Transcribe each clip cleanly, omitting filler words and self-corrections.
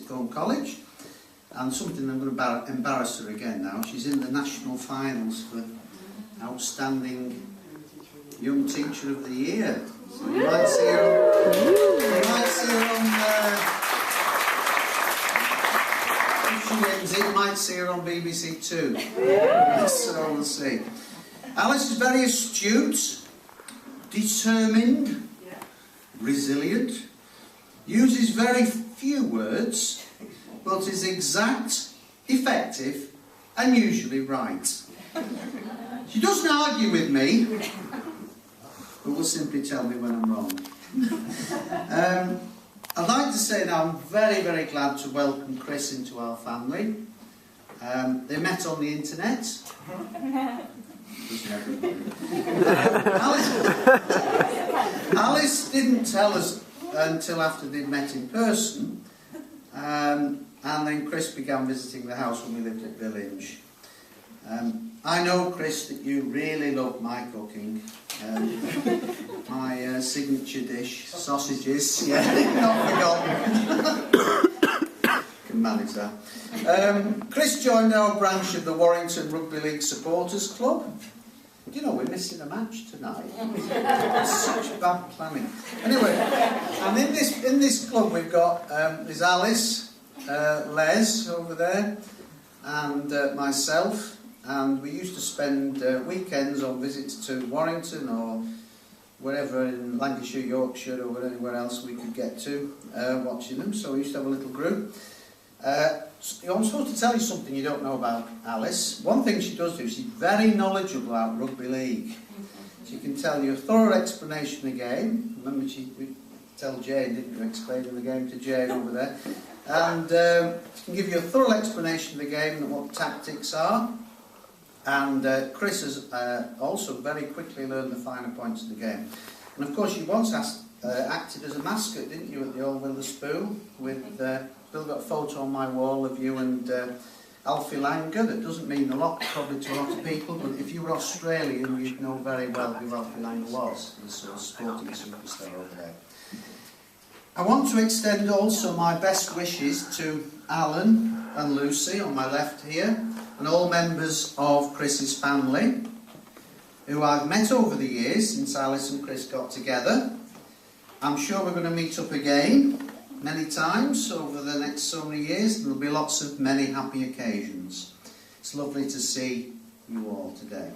Sixthorn College. And something I'm going to embarrass her again now. She's in the national finals for Outstanding Young Teacher of the Year. So you might see her on, if she wins it, you might see her on BBC Two. So we'll see. Alice is very astute, determined, resilient, uses very few words, but is exact, effective, and usually right. She doesn't argue with me, but will simply tell me when I'm wrong. I'd like to say now I'm very, very glad to welcome Chris into our family. They met on the internet. Alice didn't tell us until after they'd met in person, and then Chris began visiting the house when we lived at Village. I know, Chris, that you really love my cooking. My signature dish, sausages, yeah, not forgotten. Can manage that. Chris joined our branch of the Warrington Rugby League Supporters Club. You know, we're missing a match tonight. It's such bad planning. Anyway, and in this club we've got there's Alice, Les over there, and myself. And we used to spend weekends on visits to Warrington or wherever in Lancashire, Yorkshire or anywhere else we could get to watching them. So we used to have a little group. I'm supposed to tell you something you don't know about Alice. One thing she does do, she's very knowledgeable about rugby league. She can tell you a thorough explanation of the game. Remember, we tell Jane, didn't you, explaining the game to Jane over there. And she can give you a thorough explanation of the game and what tactics are. And Chris has also very quickly learned the finer points of the game. And of course, you once acted as a mascot, didn't you, at the Old Witherspoon? With still got a photo on my wall of you and Alfie Langer. That doesn't mean a lot, probably to a lot of people, but if you were Australian, you'd know very well who Alfie Langer was, the sort of sporting superstar over there. I want to extend also my best wishes to Alan and Lucy on my left here, and all members of Chris's family, who I've met over the years since Alice and Chris got together. I'm sure we're going to meet up again many times over the next so many years. There'll be lots of many happy occasions. It's lovely to see you all today.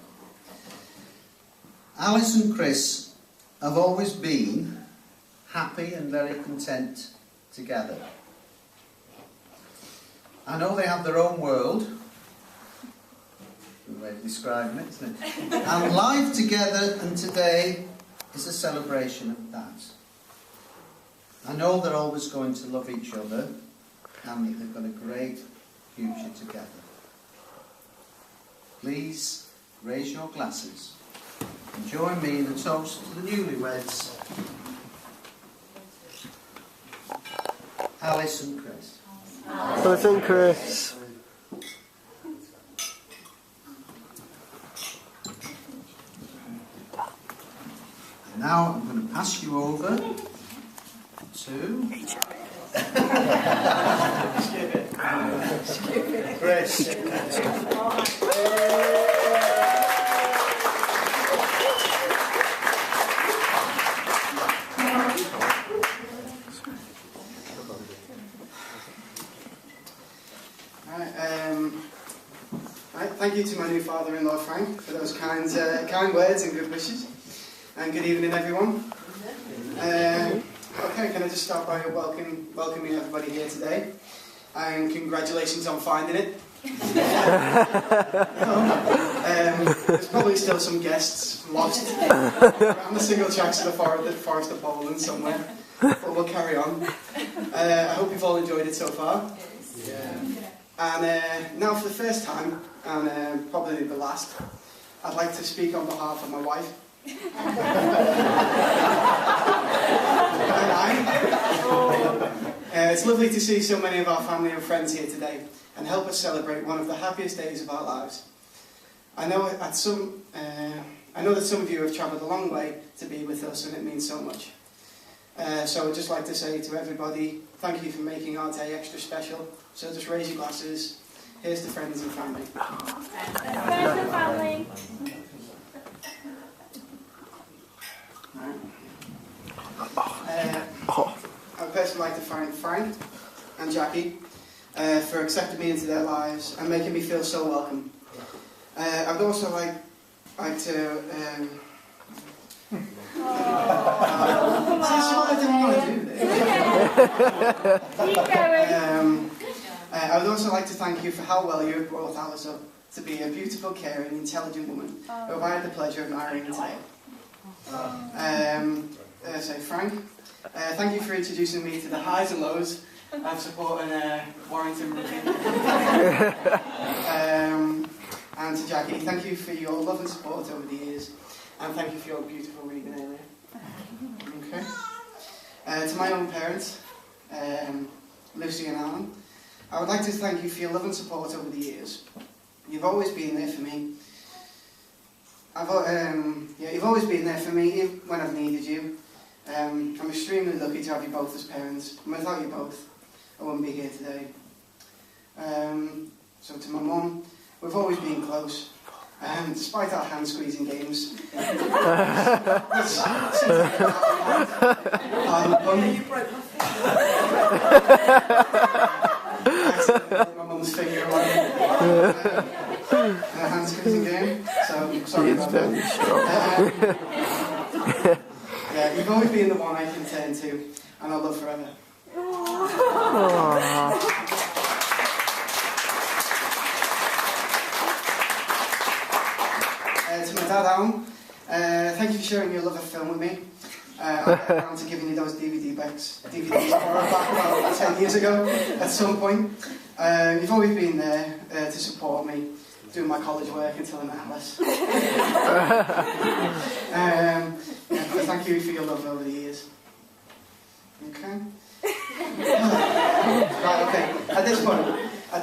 Alice and Chris have always been happy and very content together. I know they have their own world, good way of describing it, isn't it? And life together, and today is a celebration of that. I know they're always going to love each other, and that they've got a great future together. Please raise your glasses and join me in a toast to the newlyweds, Alice and Chris. Alice and Chris. And now I'm going to pass you over to Chris. Thank you to my new father-in-law Frank for those kind words and good wishes. And good evening, everyone. Okay, can I just start by welcoming everybody here today, and congratulations on finding it. There's probably still some guests lost around the single tracks of the Forest of Poland somewhere, but we'll carry on. I hope you've all enjoyed it so far. Yeah. And now for the first time, and probably the last, I'd like to speak on behalf of my wife. It's lovely to see so many of our family and friends here today and help us celebrate one of the happiest days of our lives. I know that some of you have travelled a long way to be with us, and it means so much. So I'd just like to say to everybody, thank you for making our day extra special. So just raise your glasses. Here's to friends and family. Friends and family. I'd personally like to thank Frank and Jackie for accepting me into their lives and making me feel so welcome. I'd also like to... That's what I didn't want to do there. Keep going. I would also like to thank you for how well you have brought Alice up to be a beautiful, caring, intelligent woman who I had the pleasure of marrying today. So Frank, thank you for introducing me to the highs and lows of supporting Warrington Rugby. And to Jackie, thank you for your love and support over the years, and thank you for your beautiful reading earlier. Okay. To my own parents, Lucy and Alan, I would like to thank you for your love and support over the years. You've always been there for me. You've always been there for me when I've needed you. I'm extremely lucky to have you both as parents. And without you both, I wouldn't be here today. So to my mum, we've always been close. Despite our hand-squeezing games. My mum's finger on a hand-squeezing game, so sorry about that. Yeah, you've always been the one I can turn to, and I'll love forever. To my dad, Alan, thank you for sharing your love of film with me. I'll get around to giving you those DVDs back about 10 years ago at some point. You've always been there to support me doing my college work until I'm Alice. Thank you for your love over the years. Okay? Right, okay. At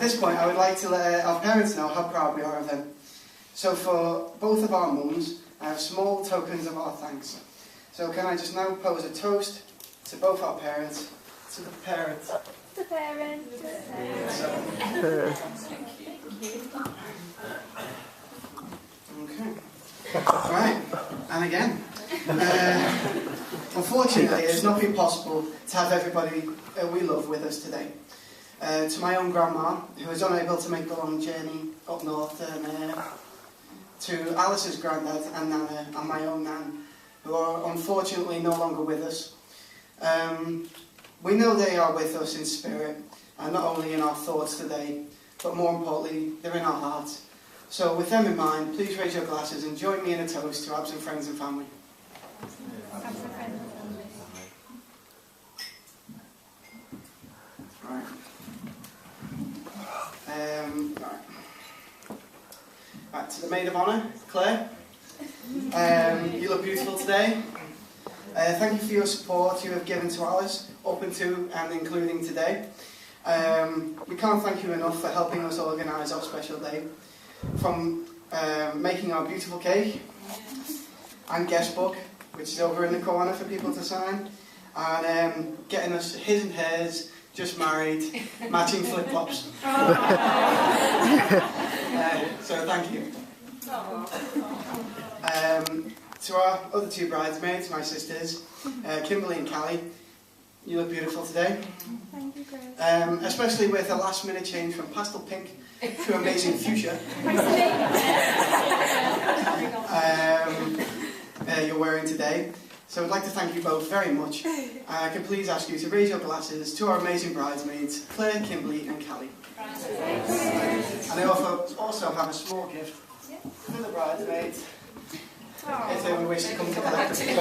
this point, I would like to let our parents know how proud we are of them. So for both of our mums, I have small tokens of our thanks. So can I just now pose a toast to both our parents, to the parents. The parents. Okay. Right. And again. Unfortunately, it's not been possible to have everybody we love with us today. To my own grandma, who was unable to make the long journey up north, and to Alice's granddad and Nana, and my own Nan, who are unfortunately no longer with us. We know they are with us in spirit, and not only in our thoughts today, but more importantly, they're in our hearts. So with them in mind, please raise your glasses and join me in a toast to absent friends and family. Right. Right, to the maid of honour, Claire. You look beautiful today. Thank you for your support you have given to Alice, up until and including today. We can't thank you enough for helping us organise our special day. From making our beautiful cake and guest book, which is over in the corner for people to sign, and getting us his and hers, just married, matching flip-flops. So thank you. To our other two bridesmaids, my sisters, Kimberly and Callie, you look beautiful today. Thank you, Chris. Especially with a last-minute change from pastel pink to amazing fuchsia. You're wearing today. So I'd like to thank you both very much. I can please ask you to raise your glasses to our amazing bridesmaids, Claire, Kimberly and Callie. And I also have a small gift for the bridesmaids, if they wish to come to collect it.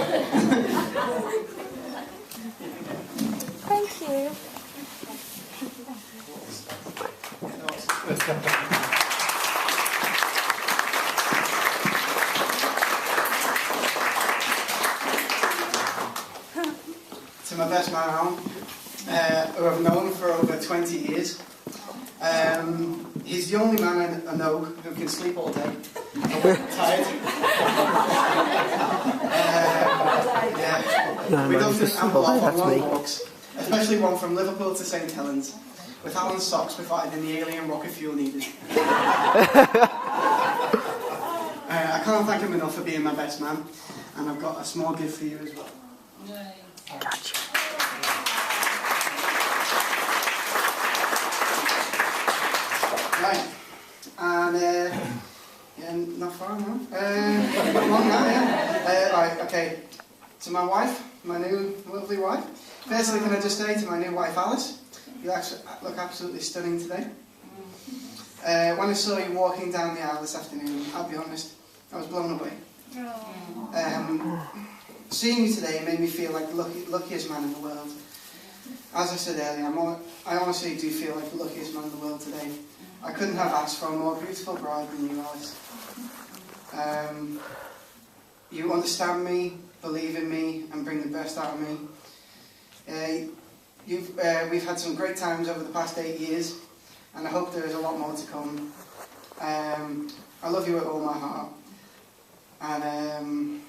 Thank you. To my best man, Alan, who I've known for over 20 years. He's the only man I know who can sleep all day. I'm tired. Yeah. No, We'd no, often just amble off on that's long me. walks, especially one from Liverpool to St Helens, with Alan's socks providing the alien rocket fuel needed. I can't thank him enough for being my best man, and I've got a small gift for you as well. Gotcha. Right, and yeah, not far now. Not long now, yeah. Right, okay. To my wife, my new lovely wife. Firstly, can I just say to my new wife Alice, you actually look absolutely stunning today. When I saw you walking down the aisle this afternoon, I'll be honest, I was blown away. Seeing you today made me feel like the luckiest man in the world. As I said earlier, I honestly do feel like the luckiest man in the world today. I couldn't have asked for a more beautiful bride than you, Alice. You understand me, believe in me, and bring the best out of me. We've had some great times over the past 8 years, and I hope there is a lot more to come. I love you with all my heart, and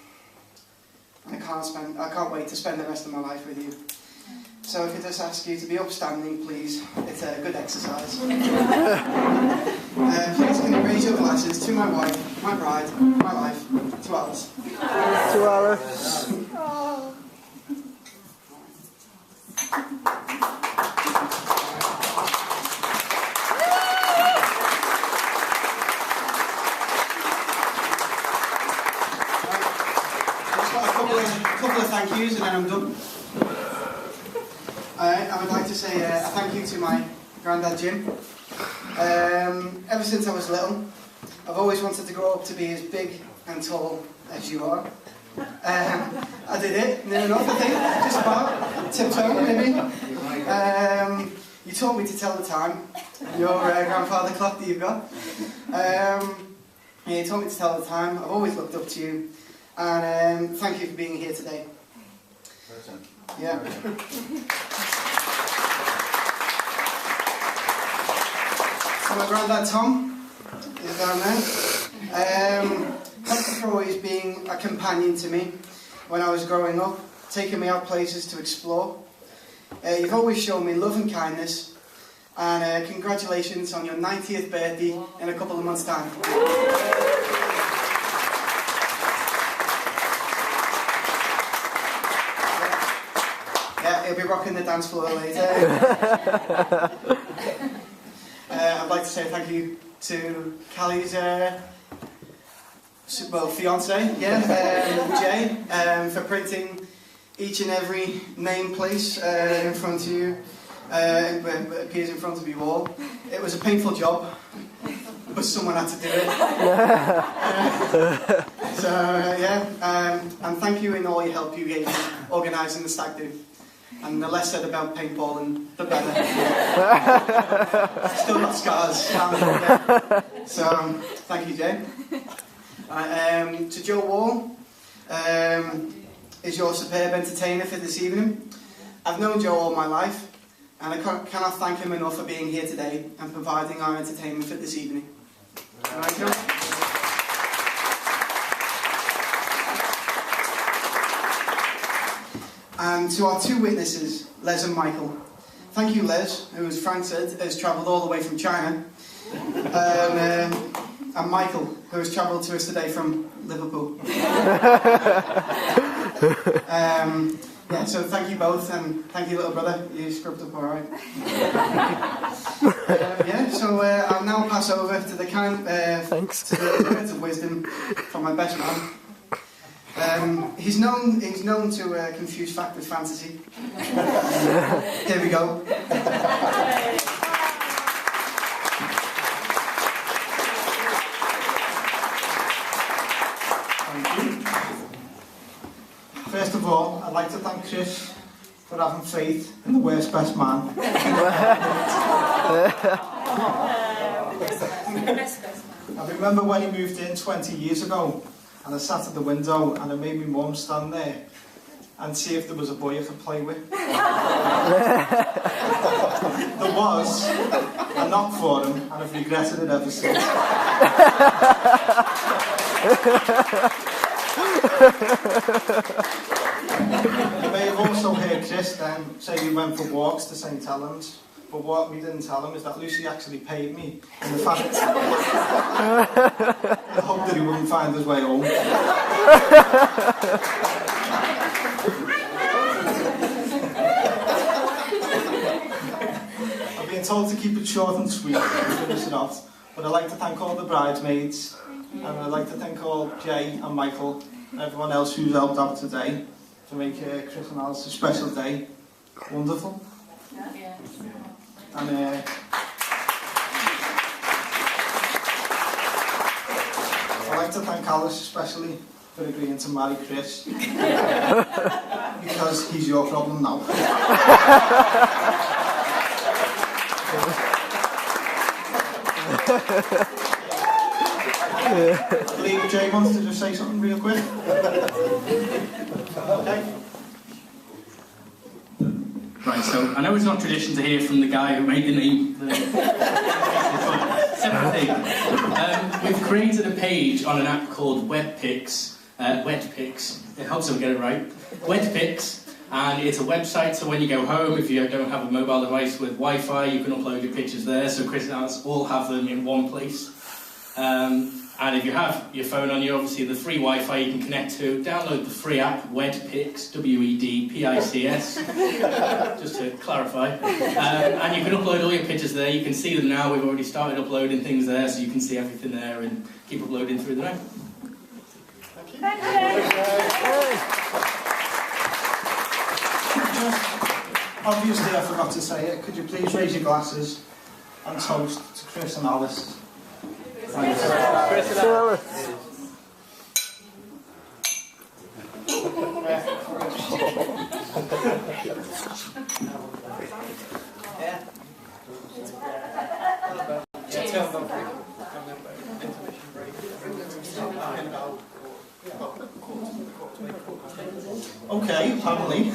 I can't wait to spend the rest of my life with you. So if I just ask you to be upstanding, please. It's a good exercise. Please can you raise your glasses to my wife, my bride, my life, to Alice. To Alice. Oh. Just got a couple of thank yous and then I'm done. I would like to say a thank you to my granddad Jim. Ever since I was little, I've always wanted to grow up to be as big and tall as you are. I did it, near enough I think, just about, tiptoe maybe. You taught me to tell the time, your grandfather clock that you've got. Yeah, you taught me to tell the time, I've always looked up to you, and thank you for being here today. Yeah. So my granddad Tom is down there. Thank you for always being a companion to me when I was growing up, taking me out places to explore. You've always shown me love and kindness, and congratulations on your 90th birthday in a couple of months' time. Yeah, he'll be rocking the dance floor later. I'd like to say thank you to Callie's fiance, Jay, for printing each and every name place in front of you, appears in front of you all. It was a painful job, but someone had to do it. And thank you in all your help you gave me organising the stag do. And the less said about paintballing, the better. Still got scars. So, thank you, Jay. To Joe Wall, is your superb entertainer for this evening. I've known Joe all my life, and I cannot thank him enough for being here today and providing our entertainment for this evening. All right, Joe? And to our two witnesses, Les and Michael. Thank you, Les, who, as Frank said, has travelled all the way from China. And Michael, who has travelled to us today from Liverpool. So thank you both, and thank you, little brother. You scrubbed up all right. I'll now pass over to the Thanks. to the words of wisdom from my best man. He's known to confuse fact with fantasy. Here we go. Thank you. First of all, I'd like to thank Chris for having faith in the worst best man. I remember when he moved in 20 years ago, and I sat at the window and I made my mum stand there and see if there was a boy I could play with. There was. I knocked for him and I've regretted it ever since. Chris then say we went for walks to St Helens, but what we didn't tell him is that Lucy actually paid me in the fact I hope that he wouldn't find his way home. I've been told to keep it short and sweet and finish it off, but I'd like to thank all the bridesmaids, and I'd like to thank all Jay and Michael and everyone else who's helped out today to make Chris and Alice a special day. Wonderful. And I'd like to thank Alice especially for agreeing to marry Chris, because he's your problem now. I believe Jay wants to just say something real quick. Okay. Right, so I know it's not tradition to hear from the guy who made the name. Separate thing. We've created a page on an app called Wetpix. Wetpix. It helps if we get it right. Wetpix. And it's a website, so when you go home, if you don't have a mobile device with Wi-Fi, you can upload your pictures there. So Chris and Alice all have them in one place. And if you have your phone on you, obviously the free Wi-Fi you can connect to, download the free app, Wedpics, W-E-D-P-I-C-S, just to clarify. And you can upload all your pictures there. You can see them now. We've already started uploading things there, so you can see everything there and keep uploading through the night. Thank you. Obviously, I forgot to say it. Could you please raise your glasses and toast to Chris and Alice? Thanks. Chris and Alice. Okay, apparently.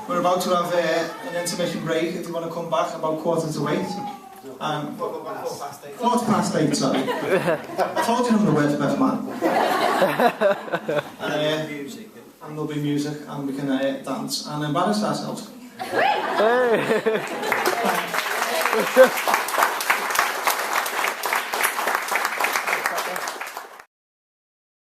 We're about to have an intermission break. If you want to come back about 7:45. 8:15, sorry. I told you I'm the world's best man. And there'll be music and we can dance and embarrass ourselves. Hey.